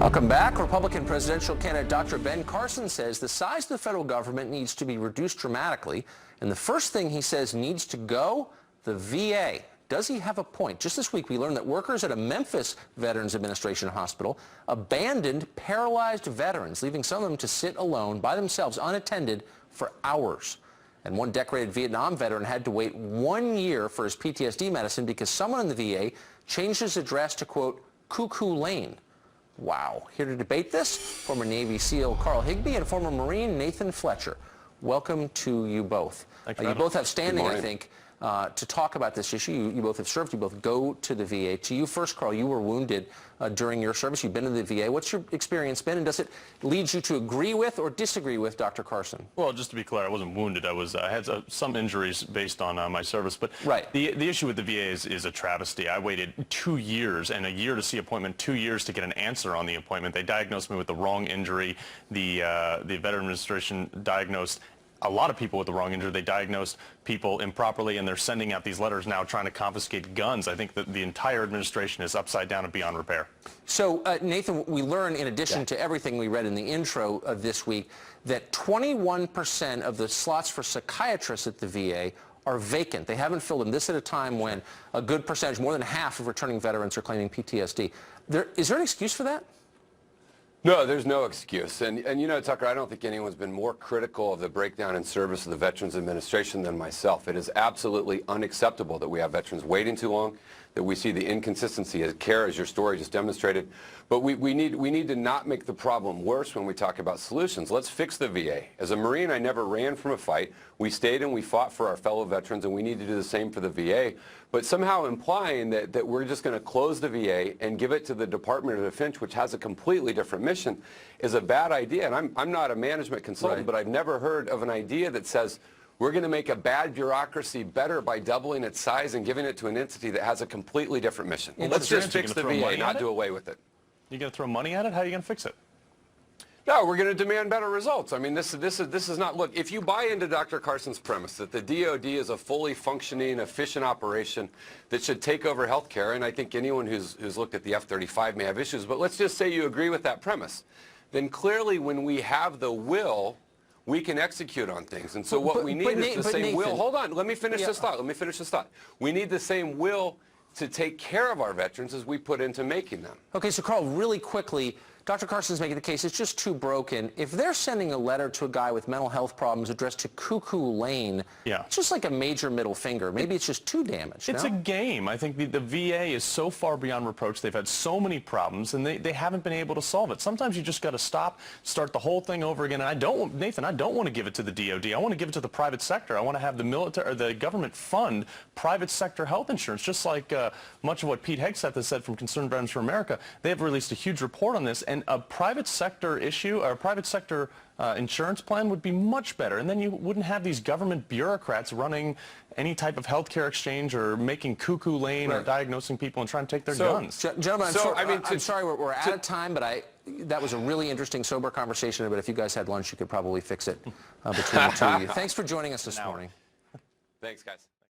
Welcome back. Republican presidential candidate Dr. Ben Carson says the size of the federal government needs to be reduced dramatically. And the first thing he says needs to go, the VA. Does he have a point? Just this week, we learned that workers at a Memphis Veterans Administration hospital abandoned paralyzed veterans, leaving some of them to sit alone by themselves, unattended, for hours. And one decorated Vietnam veteran had to wait 1 year for his PTSD medicine because someone in the VA changed his address to, quote, Cuckoo Lane. Wow. Here to debate this, former Navy SEAL Carl Higbee and former Marine Nathan Fletcher. Welcome to you both. You both have standing, I think, to talk about this issue. You both have served. You both go to the VA. To you first, Carl, you were wounded during your service. You've been to the VA. What's your experience been, and does it lead you to agree with or disagree with Dr. Carson? Well, just to be clear, I wasn't wounded. I had some injuries based on my service. But right. The issue with the VA is a travesty. I waited 2 years and a year to see appointment, 2 years to get an answer on the appointment. They diagnosed me with the wrong injury. The Veteran Administration diagnosed a lot of people with the wrong injury. They diagnosed people improperly, and they're sending out these letters now trying to confiscate guns. I think that the entire administration is upside down and beyond repair. So, Nathan, we learn, in addition to everything we read in the intro of this week, that 21% of the slots for psychiatrists at the VA are vacant. They haven't filled them. This at a time when a good percentage, more than half of returning veterans are claiming PTSD. Is there an excuse for that? No, there's no excuse. And you know, Tucker, I don't think anyone's been more critical of the breakdown in service of the Veterans Administration than myself. It is absolutely unacceptable that we have veterans waiting too long, that we see the inconsistency of care, as your story just demonstrated. But we need to not make the problem worse when we talk about solutions. Let's fix the VA. As a Marine, I never ran from a fight. We stayed and we fought for our fellow veterans, and we need to do the same for the VA. But somehow implying that we're just going to close the VA and give it to the Department of Defense, which has a completely different mission, is a bad idea. And I'm not a management consultant, but I've never heard of an idea that says we're going to make a bad bureaucracy better by doubling its size and giving it to an entity that has a completely different mission. Well, let's just fix the VA, not do away with it. You going to throw money at it? How are you going to fix it? No, we're going to demand better results. I mean, this is not, look, if you buy into Dr. Carson's premise that the DOD is a fully functioning, efficient operation that should take over health care, and I think anyone who's looked at the F-35 may have issues, but let's just say you agree with that premise, then clearly when we have the will, we can execute on things. And so what we need is the same will. Hold on, let me finish this thought. Let me finish this thought. We need the same will to take care of our veterans as we put into making them. Okay, so Carl, really quickly, Dr. Carson's making the case it's just too broken. If they're sending a letter to a guy with mental health problems addressed to Cuckoo Lane, it's just like a major middle finger. Maybe it's just too damaged. It's a game. I think the VA is so far beyond reproach. They've had so many problems, and they haven't been able to solve it. Sometimes you just got to stop, start the whole thing over again. And Nathan, I don't want to give it to the DOD. I want to give it to the private sector. I want to have the military or the government fund private sector health insurance, just like much of what Pete Hegseth has said from Concerned Veterans for America. They have released a huge report on this, and a private sector issue or a private sector insurance plan would be much better, and then you wouldn't have these government bureaucrats running any type of healthcare exchange or making Cuckoo Lane or diagnosing people and trying to take their guns. Gentlemen, I'm sorry we're out of time, but that was a really interesting, sober conversation. But if you guys had lunch, you could probably fix it between the two of you. Thanks for joining us this morning. Thanks, guys.